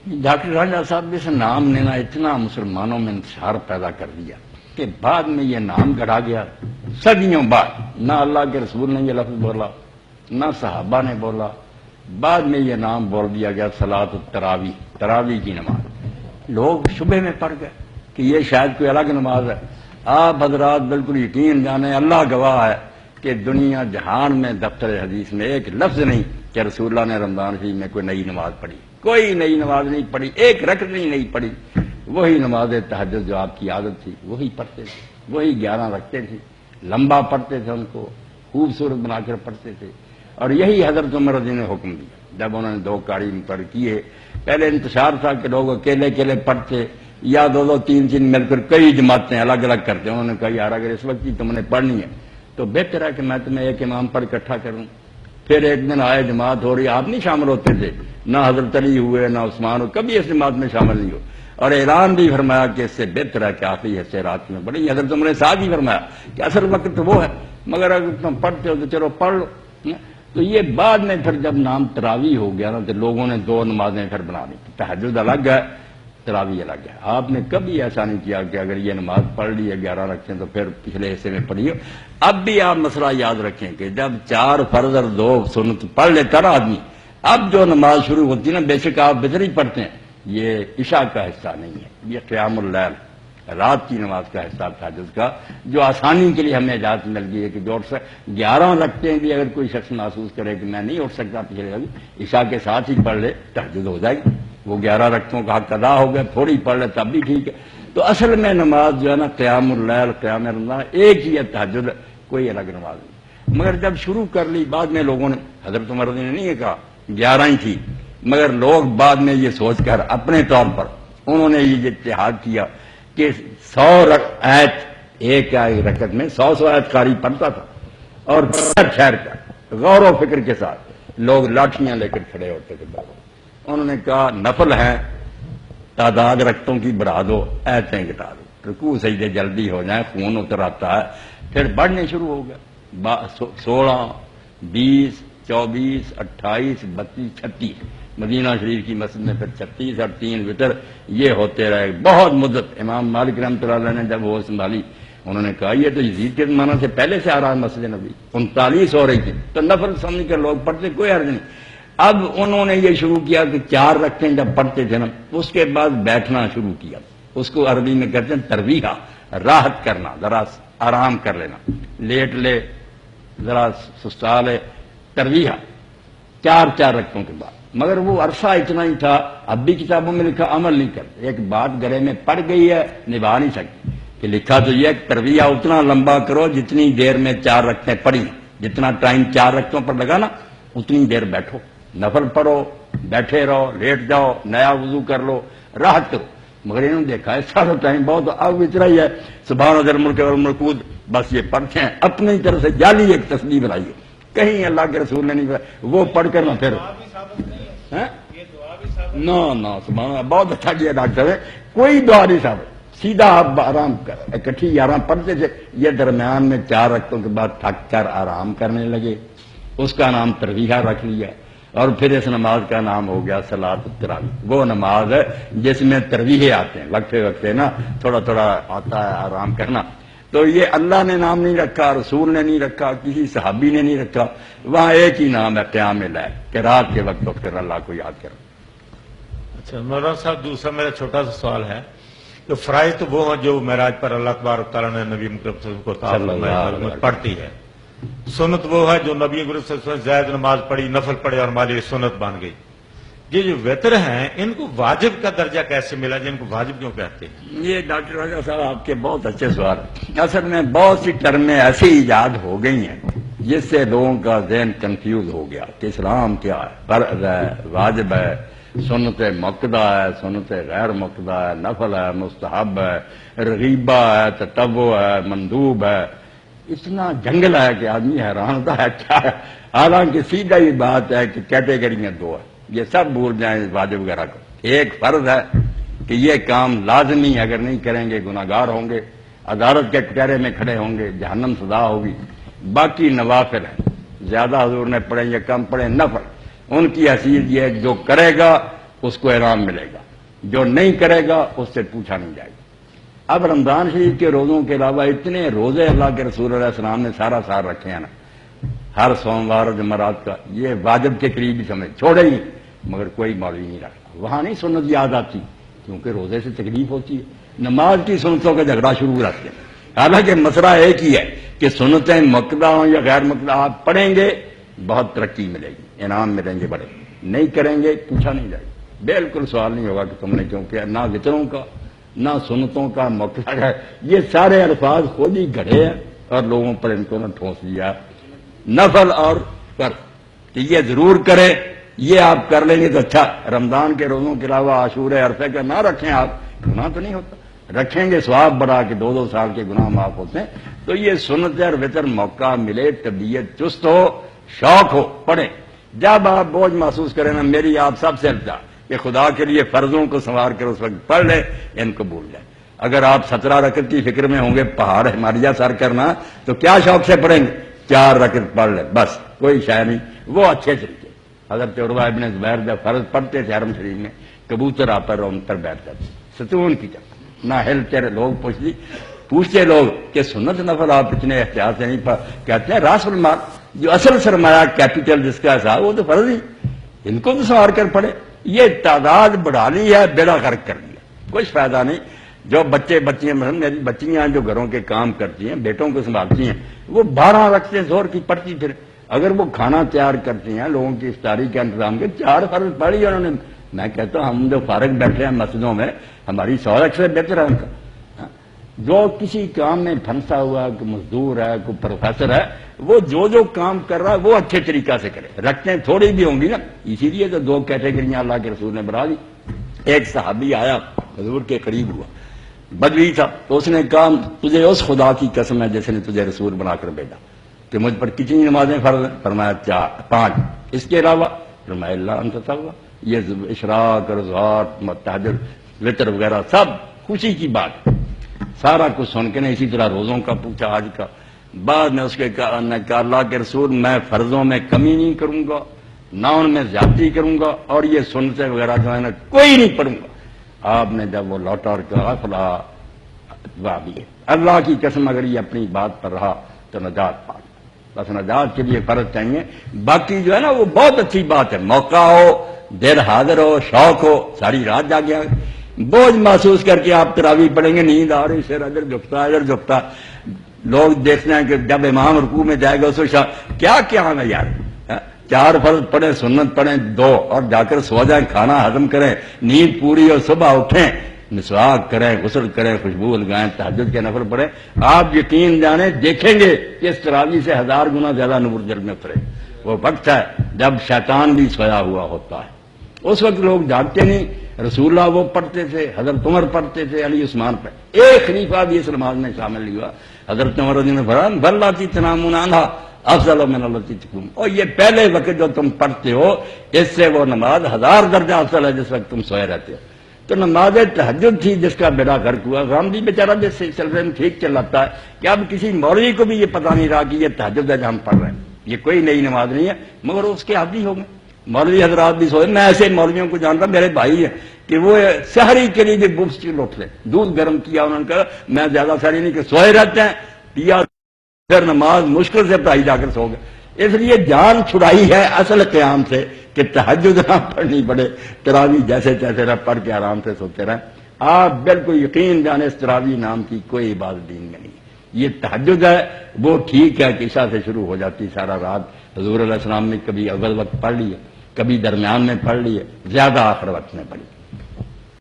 Doctor راجہ صاحب اس نام نے نا اتنا مسلمانوں میں انتشار پیدا کر دیا کہ بعد میں یہ نام گڑا گیا صدیوں بعد. نہ اللہ کے رسول نے یہ لفظ بولا، نہ صحابہ نے بولا، بعد میں یہ نام بول دیا گیا صلاۃ التراویح، تراویح کی نماز. لوگ شبہ میں پڑ گئے کہ یہ شاید کوئی الگ نماز ہے. آپ حضرات بالکل یقین جانیں، اللہ گواہ ہے کہ دنیا جہان میں دفتر حدیث میں ایک لفظ نہیں کہ رسول اللہ نے رمضان شریف میں کوئی نئی نماز پڑھی. کوئی نئی نماز نہیں پڑھی، ایک رکعت نہیں پڑھی. وہی نماز تہجد جو آپ کی عادت تھی وہی پڑھتے تھے، وہی 11 رکھتے تھے، لمبا پڑھتے تھے، ان کو خوبصورت بنا کر پڑھتے تھے. اور یہی حضرت عمر رضی نے حکم دیا جب انہوں نے 2 قاری مقرر کیے. پہلے انتشار تھا کہ لوگ اکیلے اکیلے پڑھتے یا 2 3 مل کر کئی جماعتیں الگ الگ کرتے. انہوں نے کہا یار اگر اس وقت ہی تم نے پڑھنی ہے تو بہتر ہے کہ میں تمہیں ایک امام پر اکٹھا کروں. پھر ایک دن آئے جماعت ہو رہی، آپ نہیں شامل ہوتے تھے، نہ حضرت علی ہوئے نہ عثمان ہو، کبھی اس جماعت میں شامل نہیں ہو. اور اعلان بھی فرمایا کہ اس سے بہتر ہے کہ آخری حصے رات میں پڑھی. حضرت عمر نے ساتھ ہی فرمایا کہ اصل وقت تو وہ ہے، مگر اگر تم پڑھتے ہو تو چلو پڑھ لو. تو یہ بعد میں پھر جب نام تراویح ہو گیا نا تو لوگوں نے 2 نمازیں پھر بنا دی. تہجد الگ ہے، تراویح الگ ہے. آپ نے کبھی ایسا نہیں کیا کہ اگر یہ نماز پڑھ لی ہے 11 رکھتے ہیں تو پھر پچھلے حصے میں پڑھی ہو. اب بھی آپ مسئلہ یاد رکھیں کہ جب 4 فرض اور 2 سنت پڑھ لیتا نا آدمی، اب جو نماز شروع ہوتی ہے نا، بے شک آپ بجری پڑھتے ہیں، یہ عشاء کا حصہ نہیں ہے، یہ قیام اللیل رات کی نماز کا حصہ تہجد کا، جو آسانی کے لیے ہمیں اجازت مل گئی ہے کہ جو 11 رکھتے ہیں بھی اگر کوئی شخص محسوس کرے کہ میں نہیں اٹھ سکتا پچھلے عشاء کے ساتھ ہی پڑھ لے، تہجد ہو جائے گی. وہ 11 رکعتوں کا حق ادا ہو گیا، تھوڑی پڑھ لے تب بھی ٹھیک ہے. تو اصل میں نماز جو ہے نا قیام اللیل، قیام رمضان ایک ہی ہے، تہجد کوئی الگ نماز نہیں. مگر جب شروع کر لی بعد میں لوگوں نے، حضرت عمر رضی نے نہیں یہ کہا 11 ہی تھی، مگر لوگ بعد میں یہ سوچ کر اپنے طور پر انہوں نے یہ اتحاد کیا کہ 100 آیت ایک رکعت میں 100 آیت قاری پڑھتا تھا. اور ٹھہر کر غور و فکر کے ساتھ لوگ لاٹھیاں لے کر کھڑے ہوتے تھے. انہوں نے کہا نفل ہے، تعداد رکعتوں کی بڑھا دو، آیتیں گھٹا دو، رکوع سجدے جلدی ہو جائیں، خون اتر آتا ہے. پھر بڑھنے شروع ہو گیا 16 20 24 28 32 36. مدینہ شریف کی مسجد میں پھر 36 اور 3 وتر یہ ہوتے رہے بہت مدت. امام مالک رحمۃ اللہ علیہ نے جب وہ سنبھالی انہوں نے کہا یہ تو یزید کے زمانہ سے پہلے سے آ رہا ہے مسجد نبی. 39 ہو رہی تھی تو نفل سمجھ کر لوگ پڑھتے، کوئی حرج نہیں. اب انہوں نے یہ شروع کیا کہ 4 رکعتیں جب پڑھتے تھے نا اس کے بعد بیٹھنا شروع کیا. اس کو عربی میں کہتے ہیں ترویح، راحت کرنا، ذرا آرام کر لینا، لیٹ لے، ذرا سستا لے، ترویح 4 رکعتوں کے بعد. مگر وہ عرصہ اتنا ہی تھا، اب بھی کتابوں میں لکھا عمل نہیں کرتے. ایک بات گلے میں پڑ گئی ہے، نبھا نہیں سکتی کہ لکھا تو یہ ترویح اتنا لمبا کرو جتنی دیر میں 4 رکعتیں پڑھی، جتنا ٹائم 4 رکعتوں پر لگا نا اتنی دیر بیٹھو، نفل پڑھو، بیٹھے رہو، لیٹ جاؤ، نیا وضو کر لو، راحت کرو. مگر انہوں نے دیکھا ہے سارا ٹائم بہت اب اتنا ہی ہے، سبحان ذی الملک والملکوت بس یہ پڑھتے ہیں. اپنی طرف سے جعلی ایک تسبیح بنائی ہے، کہیں اللہ کے رسول نے نہیں بنائی. وہ پڑھ کر نہ پھر نہ سبحان اللہ بہت اچھا کیا ڈاکٹر ہے، کوئی دعا نہیں صاحب، سیدھا آپ آرام کر. اکٹھی 11 پڑھتے تھے، یہ درمیان میں 4 رکعتوں کے بعد تھک کر آرام کرنے لگے، اس کا نام ترویح رکھ لیا. اور پھر اس نماز کا نام ہو گیا صلاۃ التراویح. وہ نماز ہے جس میں ترویح آتے ہیں، وقفے وقفے نا تھوڑا تھوڑا آتا ہے آرام کرنا. تو یہ اللہ نے نام نہیں رکھا، رسول نے نہیں رکھا، کسی صحابی نے نہیں رکھا. وہاں ایک ہی نام ہے قیام اللیل، کہ رات کے وقت اٹھ کر اللہ کو یاد کرو. اچھا مولانا صاحب، دوسرا میرا چھوٹا سا سوال ہے کہ فرائض تو وہ ہیں جو معراج پر اللہ تبارک تعالیٰ نے نبی مکرم صلی اللہ علیہ وسلم کو پڑھتی ہے. سنت وہ ہے جو نبی مکرم صلی اللہ علیہ وسلم زائد نماز پڑھی، نفل پڑھے اور ہماری سنت بن گئی. یہ جو وتر ہیں ان کو واجب کا درجہ کیسے ملا، جن کو واجب کیوں کہتے ہیں؟ یہ ڈاکٹر راجہ صاحب آپ کے بہت اچھے سوال ہیں. اصل میں بہت سی ٹرمیں ایسی ایجاد ہو گئی ہیں جس سے لوگوں کا ذہن کنفیوز ہو گیا کہ اسلام کیا ہے، فرض ہے، واجب ہے، سنت مؤکدہ ہے، سنت غیر مؤکدہ ہے، نفل ہے، مستحب ہے، رغیبہ ہے، تطوع ہے، مندوب ہے. اتنا جنگل ہے کہ آدمی حیران ہوتا ہے کیا ہے. حالانکہ سیدھا ہی بات ہے کہ کیٹیگریاں 2 ہیں، یہ سب بھول جائیں واجب وغیرہ کو. ایک فرض ہے کہ یہ کام لازمی، اگر نہیں کریں گے گناہگار ہوں گے، عدالت کے کٹہرے میں کھڑے ہوں گے، جہنم سزا ہوگی. باقی نوافل ہیں، زیادہ حضور نے پڑھے یا کم پڑھے، نفل ان کی حیثیت یہ ہے کہ جو کرے گا اس کو انعام ملے گا، جو نہیں کرے گا اس سے پوچھا نہیں جائے گا۔ اب رمضان شریف کے روزوں کے علاوہ اتنے روزے اللہ کے رسول علیہ السلام نے سارا سال رکھے ہیں نا، ہر سوموار اور جمعرات کا، یہ واجب کے قریب ہی سمجھ چھوڑے ہی، مگر کوئی مولوی نہیں رکھتا۔ وہاں نہیں سنت یاد آتی کیونکہ روزے سے تکلیف ہوتی ہے، نماز کی سنتوں کا جھگڑا شروع رکھتے ہیں۔ حالانکہ مسئلہ ایک ہی ہے کہ سنتیں مقدہ ہوں یا غیر مقدہ، آپ پڑھیں گے بہت ترقی ملے گی، انعام ملیں گے بڑے، نہیں کریں گے پوچھا نہیں جائے گا، بالکل سوال نہیں ہوگا کہ تم نے کیوں کیا۔ نہ وطروں کا نہ سنتوں کا مقدہ ہے، یہ سارے الفاظ خود ہی گھڑے ہیں اور لوگوں پر ان کو نہ ٹھونس دیا، نفل اور فرض کہ یہ ضرور کریں، یہ آپ کر لیں گے تو اچھا۔ رمضان کے روزوں کے علاوہ عاشورہ عرفہ کا نہ رکھیں، آپ گناہ تو نہیں ہوتا، رکھیں گے ثواب بڑھا کے 2 سال کے گناہ معاف ہوتے ہیں۔ تو یہ سنت اور وطر موقع ملے، طبیعت چست ہو، شوق ہو، پڑھیں۔ جب آپ بوجھ محسوس کریں نا، میری آپ سب سے الٹا کہ خدا کے لیے فرضوں کو سنوار کر اس وقت پڑھ لیں، ان کو بھول جائیں۔ اگر آپ 17 رکعت کی فکر میں ہوں گے پہاڑ ہمالیہ سر کرنا، تو کیا شوق سے پڑھیں گے؟ 4 رکعت پڑھ لیں بس، کوئی شے نہیں، وہ اچھے طریقے۔ حضرت عروہ ابن زبیر جب فرض پڑھتے تھے حرم شریف میں، کبوتر آپ پر ان پر بیٹھ جاتے، ستون کی جگہ نہ ہلتے رہے۔ لوگ پوچھتے لوگ کہ سنت نفل آپ اتنے احتیاط سے نہیں کہتے ہیں راس المال، جو اصل سرمایہ کیپٹل جس کا حساب وہ تو فرض ہی، ان کو تو سنوار کر پڑے۔ یہ تعداد بڑھا لی ہے، بیڑا غرق کر دیا، کچھ فائدہ نہیں۔ جو بچیاں مثلا میری بچیاں جو گھروں کے کام کرتی ہیں، بیٹوں کو سنبھالتی ہیں، وہ 12 رکھتے زور کی پڑتی، پھر اگر وہ کھانا تیار کرتی ہیں، لوگوں کی افطاری کا انتظام کر، 4 فرض پڑھی انہوں نے۔ میں کہتا ہوں ہم جو فارغ بیٹھے ہیں مسجدوں میں، ہماری 100 رکعت سے بہتر ہے ان کا۔ جو کسی کام میں پھنسا ہوا، کوئی مزدور ہے، کوئی پروفیسر ہے، وہ جو کام کر رہا ہے وہ اچھے طریقہ سے کرے۔ رکھتے تھوڑی بھی ہوں گی نا، اسی لیے تو 2 کیٹیگریاں اللہ کے رسول نے بنا دی۔ ایک صحابی آیا حضور کے قریب ہوا، بدوی تھا، تو اس نے کہا تجھے اس خدا کی قسم ہے جس نے تجھے رسول بنا کر بھیجا کہ مجھ پر کتنی نمازیں فرض ہیں؟ فرمایا 5۔ اس کے علاوہ؟ فرمایا اللہ انت تقوی۔ یہ اشراق اور ظہر، تہجد، وتر وغیرہ سب خوشی کی بات، سارا کچھ سن کے نے اسی طرح روزوں کا پوچھا آج کا۔ بعد میں اس کے کہا اللہ کے رسول میں فرضوں میں کمی نہیں کروں گا، نہ ان میں زیادتی کروں گا، اور یہ سنتیں وغیرہ جو ہے نا کوئی نہیں پڑھوں گا۔ آپ نے جب وہ لوٹا اور کہا فلا اللہ کی قسم اگر یہ اپنی بات پر رہا تو نجات پا، بس نجات کے لیے فرض چاہیے، باقی جو ہے نا وہ بہت اچھی بات ہے، موقع ہو، دیر حاضر ہو، شوق ہو، ساری رات جاگے بوجھ محسوس کر کے آپ تراویح پڑھیں گے، نیند آ رہی، سر ادھر جھکتا ادھر جھکتا، لوگ دیکھتے ہیں کہ جب امام رکوع میں جائے گا اس کو کیا ہے یار، 4 فرض پڑھیں، سنت پڑھیں 2، اور جا کر سو جائیں، کھانا ہضم کریں، نیند پوری اور صبح اٹھیں، مسواک کریں، غسل کریں، خوشبو لگائیں، تہجد کے نفل پڑھیں، آپ یقین جانیں دیکھیں گے کہ اس تراویح سے 1000 گنا زیادہ نور دل میں اترے۔ وہ وقت ہے جب شیطان بھی سویا ہوا ہوتا ہے، اس وقت لوگ جانتے نہیں۔ رسول اللہ وہ پڑھتے تھے، حضرت عمر پڑھتے تھے، علی عثمان پہ، ایک خلیفہ بھی اس نماز میں شامل نہیں ہوا۔ حضرت عمر رضی اللہ عنہ بلاتی تنامون عنہا افضل من التی تقوم، اور یہ پہلے وقت جو تم پڑھتے ہو اس سے وہ نماز 1000 درجہ افضل ہے جس وقت تم سوئے رہتے ہو۔ تو نماز تہجد تھی جس کا بیڑا غرق ہوا۔ غام بھی بیچارہ جس سلسلے میں ٹھیک چلاتا ہے کہ اب کسی مولوی کو بھی یہ پتہ نہیں رہا کہ یہ تہجد ہے جو ہم پڑھ رہے ہیں، یہ کوئی نئی نماز نہیں ہے، مگر اس کے عادی ہو گئے۔ مولوی حضرات بھی سوئے، میں ایسے مولویوں کو جانتا، میرے بھائی ہیں کہ وہ سحری کے لیے بھی بکس کی لوٹ لے، دودھ گرم کیا انہوں نے کہا میں زیادہ سحری نہیں کہ سوئے رہتے ہیں، پیا پھر نماز مشکل سے پڑھائی جا کر سو گئے۔ اس لیے جان چھڑائی ہے اصل قیام سے کہ تہجد نہ پڑھنی پڑے، تراویح جیسے تیسے رہ پڑھ کے آرام سے سوتے رہیں۔ آپ بالکل یقین جانے اس تراویح نام کی کوئی عبادت دین میں نہیں، یہ تہجد ہے وہ ٹھیک ہے کہ عشاء سے شروع ہو جاتی سارا رات، حضور علیہ السلام نے کبھی اول وقت پڑھ لی ہے، کبھی درمیان میں پڑھ لی ہے، زیادہ آخر وقت میں پڑھی۔